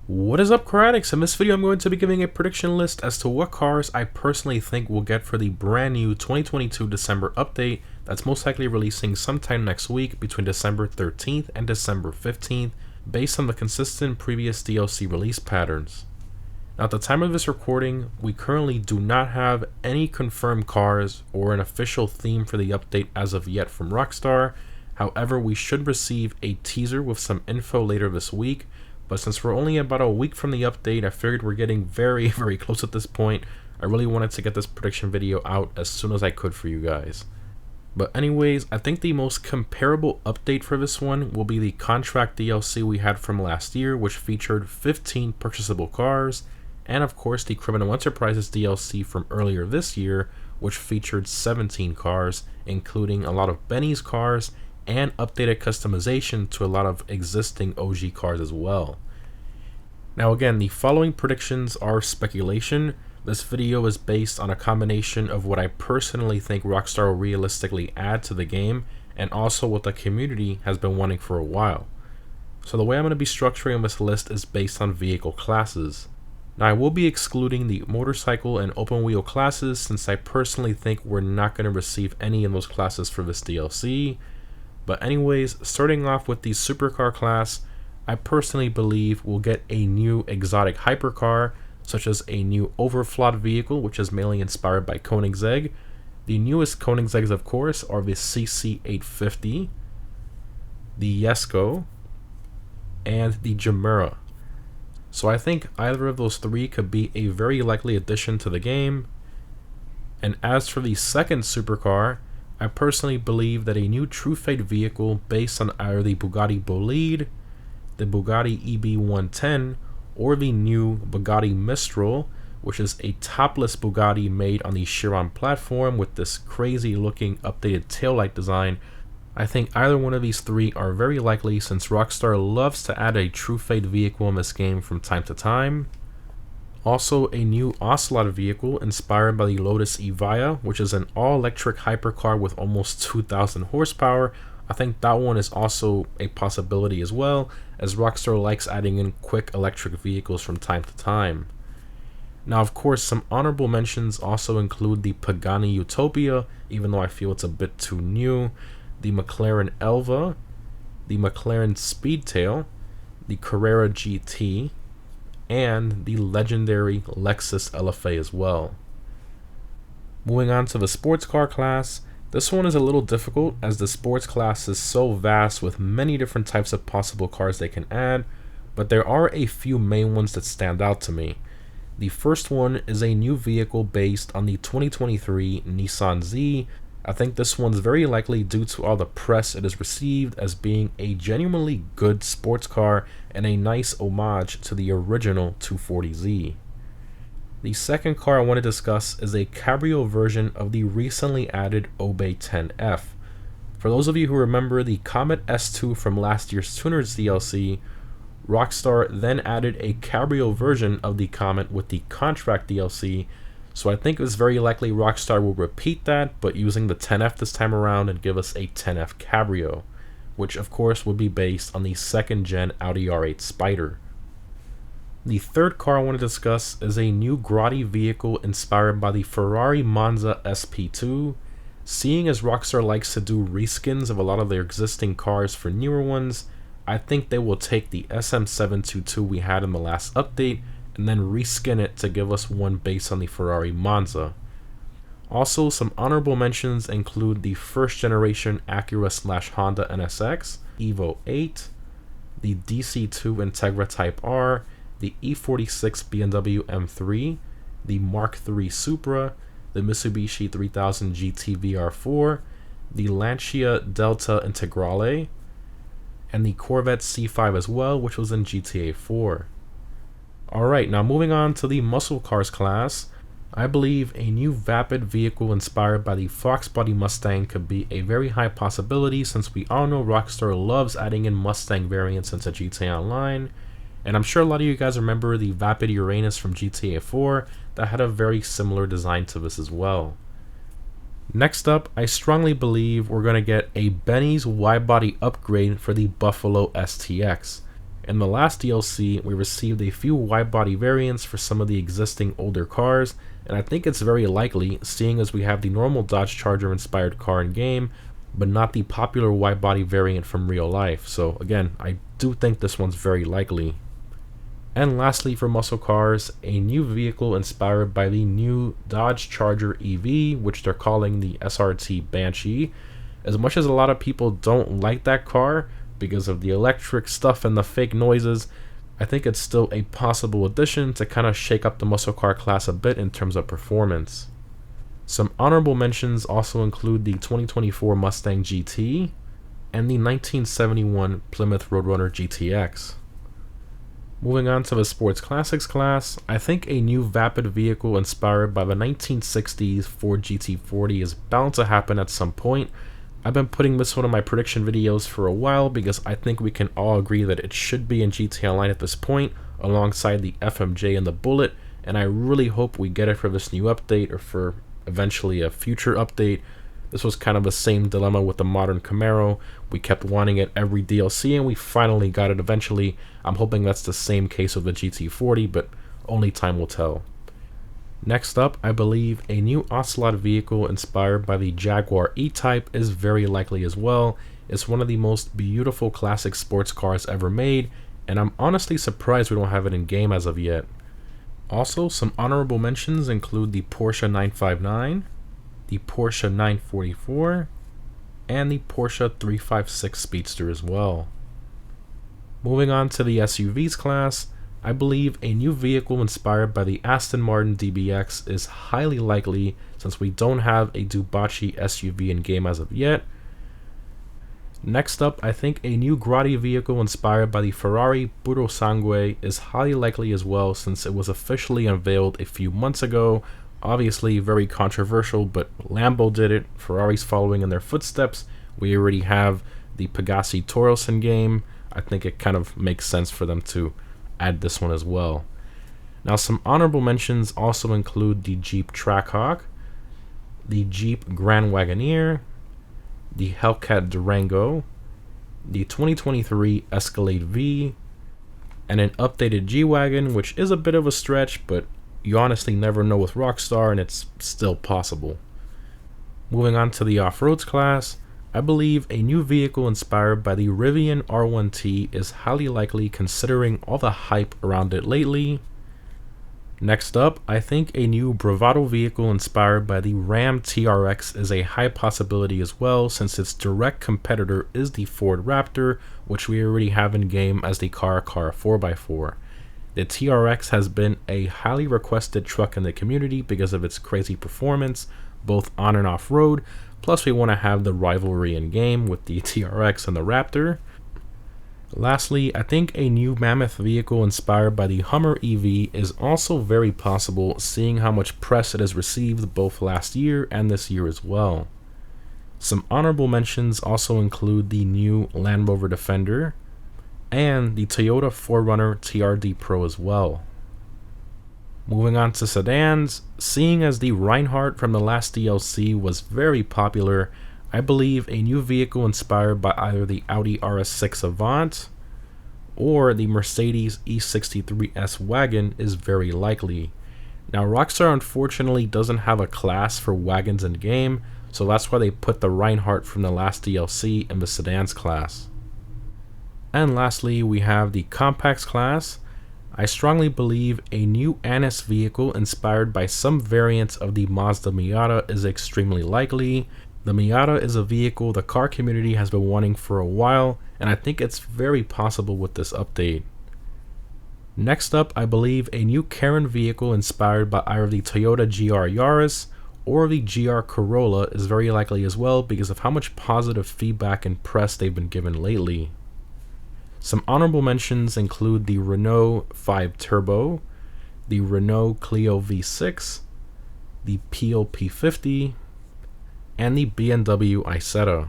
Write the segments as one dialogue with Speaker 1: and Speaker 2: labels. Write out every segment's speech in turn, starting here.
Speaker 1: What is up, car addicts? In this video I'm going to be giving a prediction list as to what cars I personally think we'll get for the brand new 2022 December update that's most likely releasing sometime next week between December 13th and December 15th based on the consistent previous DLC release patterns. Now at the time of this recording, we currently do not have any confirmed cars or an official theme for the update as of yet from Rockstar. However, we should receive a teaser with some info later this week. But since we're only about a week from the update, I figured we're getting very close at this point. I really wanted to get this prediction video out as soon as I could for you guys. But anyways, I think the most comparable update for this one will be the contract DLC we had from last year, which featured 15 purchasable cars, and of course the Criminal Enterprises DLC from earlier this year, which featured 17 cars, including a lot of Benny's cars and updated customization to a lot of existing OG cars as well. Now again, the following predictions are speculation. This video is based on a combination of what I personally think Rockstar will realistically add to the game and also what the community has been wanting for a while. So the way I'm going to be structuring this list is based on vehicle classes. Now I will be excluding the motorcycle and open wheel classes since I personally think we're not going to receive any of those classes for this DLC. But anyways, starting off with the supercar class, I personally believe we'll get a new exotic hypercar, such as a new overflot vehicle, which is mainly inspired by Koenigsegg. The newest Koenigsegg's, of course, are the CC850, the Jesko, and the Gemera. So I think either of those three could be a very likely addition to the game. And as for the second supercar, I personally believe that a new True Fate vehicle based on either the Bugatti Bolide, the Bugatti EB110, or the new Bugatti Mistral, which is a topless Bugatti made on the Chiron platform with this crazy looking updated taillight design. I think either one of these three are very likely since Rockstar loves to add a True Fate vehicle in this game from time to time. Also, a new Ocelot vehicle inspired by the Lotus Evija, which is an all-electric hypercar with almost 2,000 horsepower. I think that one is also a possibility as well, as Rockstar likes adding in quick electric vehicles from time to time. Now, of course, some honorable mentions also include the Pagani Utopia, even though I feel it's a bit too new, the McLaren Elva, the McLaren Speedtail, the Carrera GT, and the legendary Lexus LFA as well. Moving on to the sports car class, this one is a little difficult as the sports class is so vast with many different types of possible cars they can add, but there are a few main ones that stand out to me. The first one is a new vehicle based on the 2023 Nissan Z. I think this one's very likely due to all the press it has received as being a genuinely good sports car and a nice homage to the original 240Z. The second car I want to discuss is a cabrio version of the recently added Obey 10F. For those of you who remember the Comet S2 from last year's Tuners DLC, Rockstar then added a cabrio version of the Comet with the contract DLC. So I think it's very likely Rockstar will repeat that, but using the 10F this time around and give us a 10F Cabrio, which of course would be based on the second gen Audi R8 Spyder. The third car I want to discuss is a new Grotti vehicle inspired by the Ferrari Monza SP2. Seeing as Rockstar likes to do reskins of a lot of their existing cars for newer ones, I think they will take the SM722 we had in the last update and then reskin it to give us one based on the Ferrari Monza. Also, some honorable mentions include the first generation Acura/Honda NSX, Evo 8, the DC2 Integra Type R, the E46 BMW M3, the Mark III Supra, the Mitsubishi 3000 GT VR4, the Lancia Delta Integrale, and the Corvette C5 as well, which was in GTA 4. Alright, now moving on to the muscle cars class, I believe a new Vapid vehicle inspired by the Fox Body Mustang could be a very high possibility since we all know Rockstar loves adding in Mustang variants into GTA Online, and I'm sure a lot of you guys remember the Vapid Uranus from GTA 4 that had a very similar design to this as well. Next up, I strongly believe we're going to get a Benny's wide body upgrade for the Buffalo STX. In the last DLC, we received a few wide-body variants for some of the existing older cars, and I think it's very likely, seeing as we have the normal Dodge Charger inspired car in game, but not the popular wide-body variant from real life. So again, I do think this one's very likely. And lastly, for muscle cars, a new vehicle inspired by the new Dodge Charger EV, which they're calling the SRT Banshee. As much as a lot of people don't like that car because of the electric stuff and the fake noises, I think it's still a possible addition to kind of shake up the muscle car class a bit in terms of performance. Some honorable mentions also include the 2024 Mustang GT and the 1971 Plymouth Roadrunner GTX. Moving on to the Sports Classics class, I think a new vapid vehicle inspired by the 1960s Ford GT40 is bound to happen at some point. I've been putting this one in my prediction videos for a while because I think we can all agree that it should be in GT Online at this point, alongside the FMJ and the Bullet, and I really hope we get it for this new update or for eventually a future update. This was kind of the same dilemma with the modern Camaro. We kept wanting it every DLC and we finally got it eventually. I'm hoping that's the same case with the GT40, but only time will tell. Next up, I believe a new Ocelot vehicle inspired by the Jaguar E-Type is very likely as well. It's one of the most beautiful classic sports cars ever made, and I'm honestly surprised we don't have it in game as of yet. Also, some honorable mentions include the Porsche 959, the Porsche 944, and the Porsche 356 Speedster as well. Moving on to the SUVs class, I believe a new vehicle inspired by the Aston Martin DBX is highly likely since we don't have a Dubachi SUV in game as of yet. Next up, I think a new Grotti vehicle inspired by the Ferrari Purosangue is highly likely as well since it was officially unveiled a few months ago. Obviously very controversial, but Lambo did it, Ferrari's following in their footsteps. We already have the Pegassi Toros in game. I think it kind of makes sense for them to add this one as well. Now, some honorable mentions also include the Jeep Trackhawk, the Jeep Grand Wagoneer, the Hellcat Durango, the 2023 Escalade V, and an updated G-Wagon, which is a bit of a stretch, but you honestly never know with Rockstar, and it's still possible. Moving on to the Offroads class, I believe a new vehicle inspired by the Rivian R1T is highly likely considering all the hype around it lately. Next up, I think a new Bravado vehicle inspired by the RAM TRX is a high possibility as well since its direct competitor is the Ford Raptor, which we already have in game as the car 4x4. The TRX has been a highly requested truck in the community because of its crazy performance, both on and off road. Plus, we want to have the rivalry in game with the TRX and the Raptor. Lastly, I think a new Mammoth vehicle inspired by the Hummer EV is also very possible, seeing how much press it has received both last year and this year as well. Some honorable mentions also include the new Land Rover Defender and the Toyota 4Runner TRD Pro as well. Moving on to sedans, seeing as the Reinhardt from the last DLC was very popular, I believe a new vehicle inspired by either the Audi RS6 Avant or the Mercedes E63 wagon is very likely. Now, Rockstar unfortunately doesn't have a class for wagons in game, so that's why they put the Reinhardt from the last DLC in the sedans class. And lastly, we have the compacts class. I strongly believe a new Annis vehicle inspired by some variants of the Mazda Miata is extremely likely. The Miata is a vehicle the car community has been wanting for a while, and I think it's very possible with this update. Next up, I believe a new Karin vehicle inspired by either the Toyota GR Yaris or the GR Corolla is very likely as well because of how much positive feedback and press they've been given lately. Some honorable mentions include the Renault 5 Turbo, the Renault Clio V6, the Peugeot P50, and the BMW Isetta.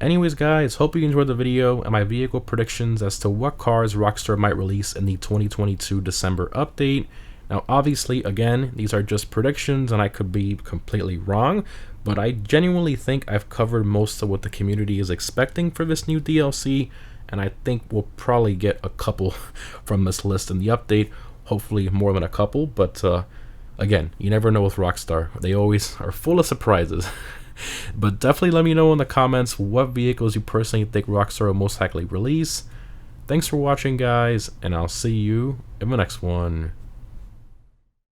Speaker 1: Anyways guys, hope you enjoyed the video and my vehicle predictions as to what cars Rockstar might release in the 2022 December update. Now obviously, again, these are just predictions and I could be completely wrong, but I genuinely think I've covered most of what the community is expecting for this new DLC, and I think we'll probably get a couple from this list in the update. Hopefully more than a couple, but again, you never know with Rockstar. They always are full of surprises. But definitely let me know in the comments what vehicles you personally think Rockstar will most likely release. Thanks for watching, guys, and I'll see you in the next one.